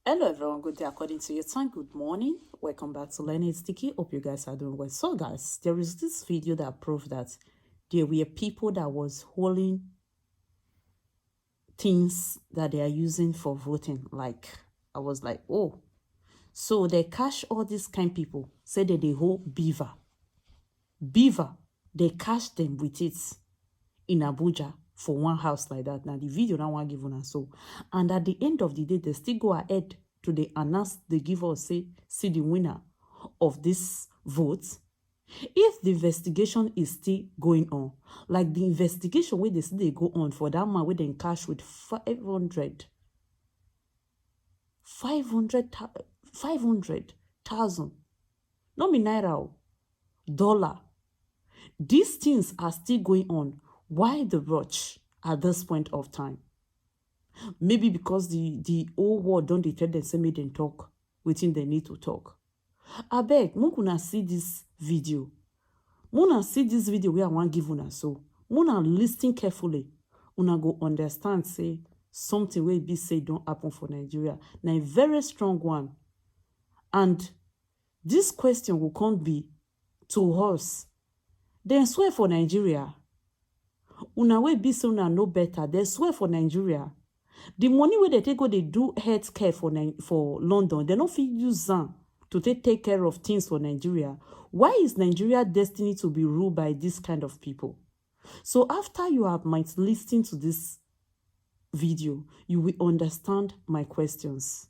Hello everyone, good day according to your time. Good morning. Welcome back to Learning Sticky. Hope you guys are doing well. So guys, there is this video that proved that there were people that was holding things that they are using for voting. Like, I was like, oh. So they cash all these kind of people, say that they hold beaver. Beaver, they cash them with it in Abuja for one house like that. Now the video now one given us so. And at the end of the day, they still go ahead to the announce the giver say see the winner of this vote. If the investigation is still going on, like the investigation where they say they go on for that man with them cash with 500,000 no me naira dollar. These things are still going on. Why the rush at this point of time? Maybe because the whole world don't tell them say make them talk within they need to talk. I beg, Muna see this video. Muna see this video where I want give una so. Muna listen carefully. Una go understand say something where be say don't happen for Nigeria. Now a very strong one. And this question will come be to us. Then swear for Nigeria. Una wey be so una know better. They swear for Nigeria. The money where they take go they do health care for London, they don't fit use them to take care of things for Nigeria. Why is Nigeria destined to be ruled by this kind of people? So after you have might listen to this video, you will understand my questions.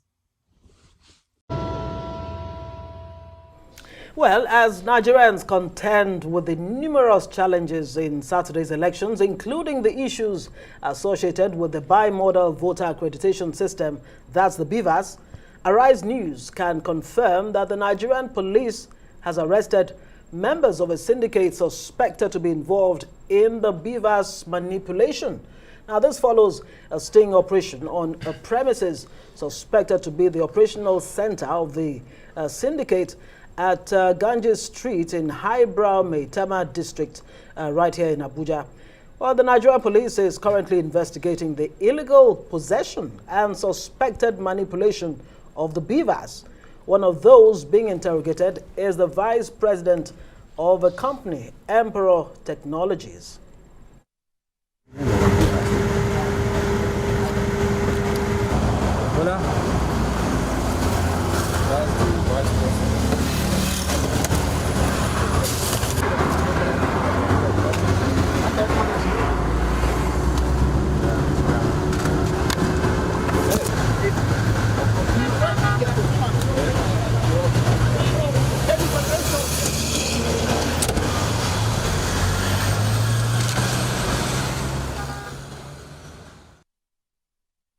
Well, as Nigerians contend with the numerous challenges in Saturday's elections, including the issues associated with the bimodal voter accreditation system, that's the BVAS, Arise News can confirm that the Nigerian police has arrested members of a syndicate suspected to be involved in the BVAS manipulation. Now, this follows a sting operation on a premises suspected to be the operational center of the syndicate at Ganges Street in Highbrow, Maitama district, right here in Abuja. Well, the Nigerian police is currently investigating the illegal possession and suspected manipulation of the BVAS. One of those being interrogated is the vice president of a company, Emperor Technologies. Hola.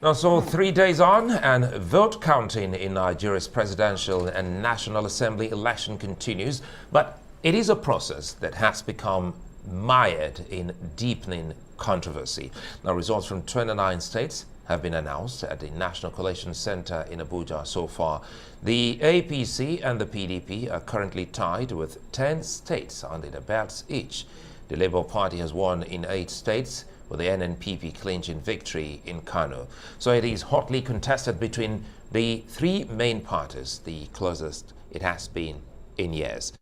Now, so 3 days on, and vote counting in Nigeria's presidential and National Assembly election continues, but it is a process that has become mired in deepening controversy. Now, results from 29 states have been announced at the National Collation Center in Abuja so far. The APC and the PDP are currently tied with 10 states under the belts each. The Labour Party has won in 8 states, with the NNPP clinching victory in Kano. So it is hotly contested between the 3 main parties, the closest it has been in years.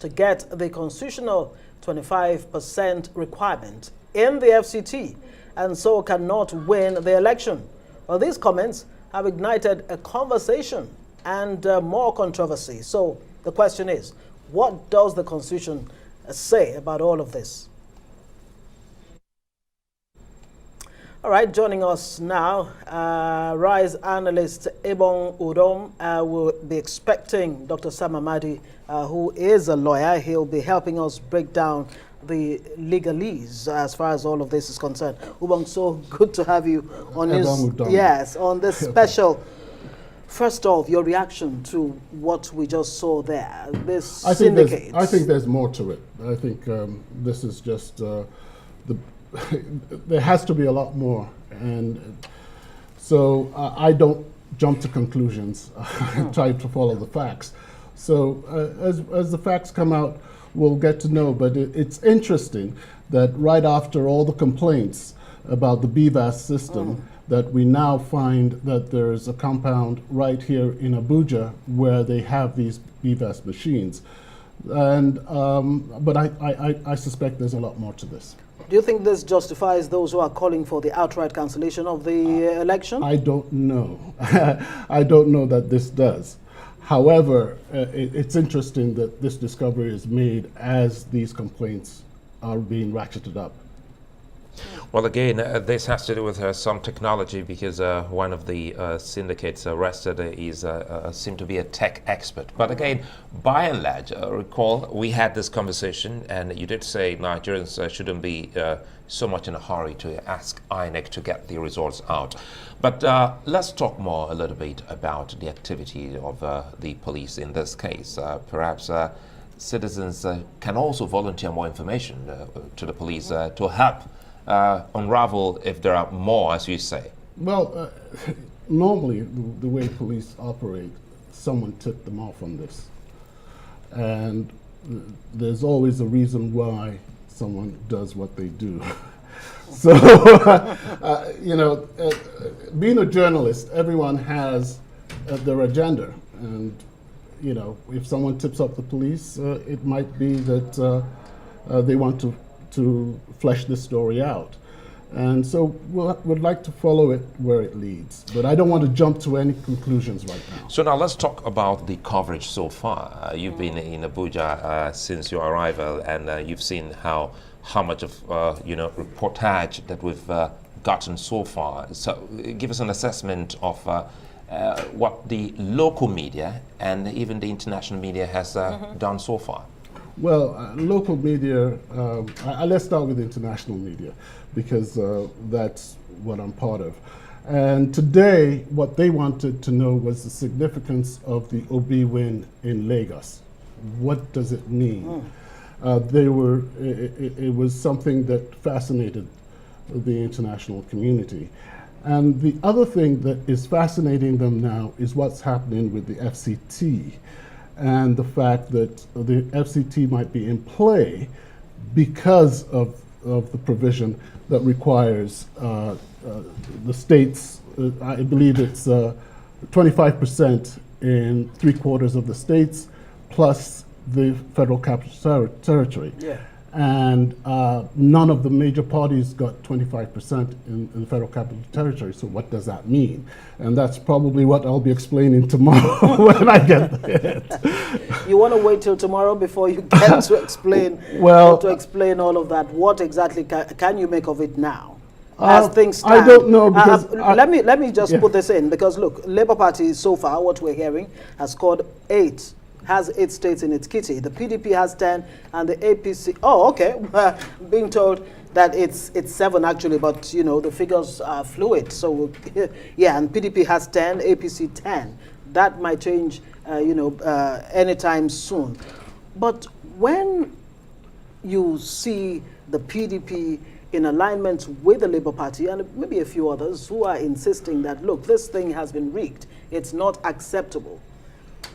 To get the constitutional 25% requirement in the FCT, and so cannot win the election. Well, these comments have ignited a conversation and more controversy. So the question is, what does the Constitution say about all of this? All right, joining us now, Rise analyst Ebon Udom will be expecting Dr. Sam Amadi, who is a lawyer. He'll be helping us break down the legalese as far as all of this is concerned. Ubong, so good to have you on this special. First off, your reaction to what we just saw there, this syndicate. I think there's more to it. I think this is just there has to be a lot more, and so I don't jump to conclusions. I try to follow the facts. So as the facts come out, we'll get to know. But it's interesting that right after all the complaints about the BVAS system, that we now find that there's a compound right here in Abuja where they have these BVAS machines. And but I suspect there's a lot more to this. Do you think this justifies those who are calling for the outright cancellation of the election? I don't know. I don't know that this does. However, it's interesting that this discovery is made as these complaints are being ratcheted up. Well, again, this has to do with some technology, because one of the syndicates arrested is seemed to be a tech expert. But again, by and large, recall we had this conversation, and you did say Nigerians shouldn't be so much in a hurry to ask INEC to get the results out. But let's talk more a little bit about the activity of the police in this case. Perhaps citizens can also volunteer more information to the police to help unravel if there are more, as you say. Well, normally the way police operate, someone tipped them off on this. And there's always a reason why someone does what they do. So, you know, being a journalist, everyone has their agenda. And, you know, if someone tips up the police, it might be that they want to flesh this story out. And so we'd like to follow it where it leads. But I don't want to jump to any conclusions right now. So now let's talk about the coverage so far. You've been in Abuja since your arrival, and you've seen how much of reportage that we've gotten so far. So give us an assessment of what the local media and even the international media has done so far. Well, local media, let's start with international media, because that's what I'm part of. And today, what they wanted to know was the significance of the Obi win in Lagos. What does it mean? It was something that fascinated the international community. And the other thing that is fascinating them now is what's happening with the FCT, and the fact that the FCT might be in play because of the provision that requires the states, I believe it's 25% in 3/4 of the states, plus the federal capital territory. Yeah. And none of the major parties got 25% in the federal capital territory. So what does that mean? And that's probably what I'll be explaining tomorrow when I get there. You want to wait till tomorrow before you get to explain all of that? What exactly can you make of it now? As things stand? I don't know, because let me just put this in, because look, Labour Party so far, what we're hearing, has scored 8. Has 8 states in its kitty. The PDP has 10, and the APC. Oh, okay. Being told that it's 7 actually, but you know the figures are fluid. So yeah, and PDP has 10, APC 10. That might change, anytime soon. But when you see the PDP in alignment with the Labour Party and maybe a few others who are insisting that look, this thing has been rigged. It's not acceptable.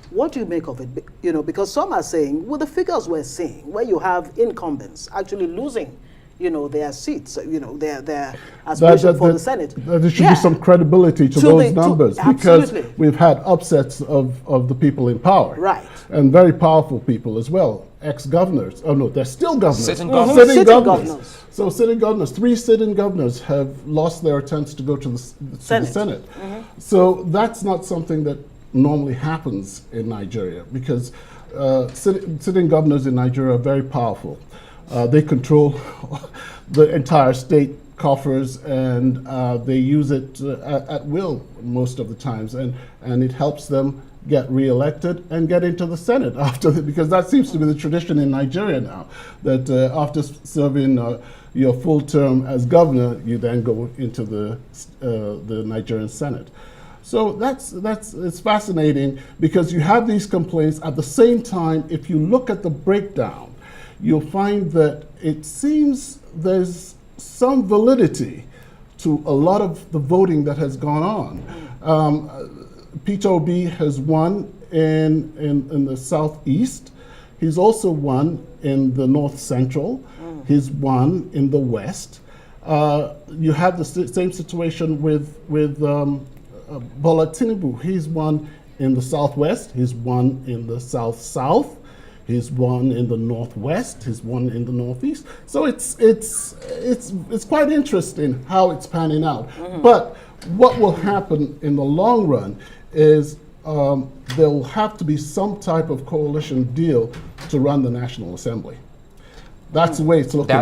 What do you make of it? You know, because some are saying, with the figures we're seeing, where you have incumbents actually losing, their seats, their aspiration for the Senate. There should be some credibility to those numbers, because we've had upsets of the people in power. Right. And very powerful people as well. Ex-governors. Oh no, they're still governors. Sitting governors. Sitting governors. So sitting governors, 3 sitting governors have lost their attempts to go to the Senate. So that's not something that normally happens in Nigeria, because sitting governors in Nigeria are very powerful. They control the entire state coffers, and they use it at will most of the times, and it helps them get re-elected and get into the Senate because that seems to be the tradition in Nigeria now, that after serving your full term as governor, you then go into the Nigerian Senate. So it's fascinating, because you have these complaints. At the same time, if you look at the breakdown, you'll find that it seems there's some validity to a lot of the voting that has gone on. Peter Obi has won in the southeast. He's also won in the North Central. He's won in the West. You have the same situation with Bola Tinubu. He's won in the Southwest. He's won in the South-South. He's won in the Northwest. He's won in the Northeast. So it's quite interesting how it's panning out. But what will happen in the long run is there will have to be some type of coalition deal to run the National Assembly. That's the way it's looking.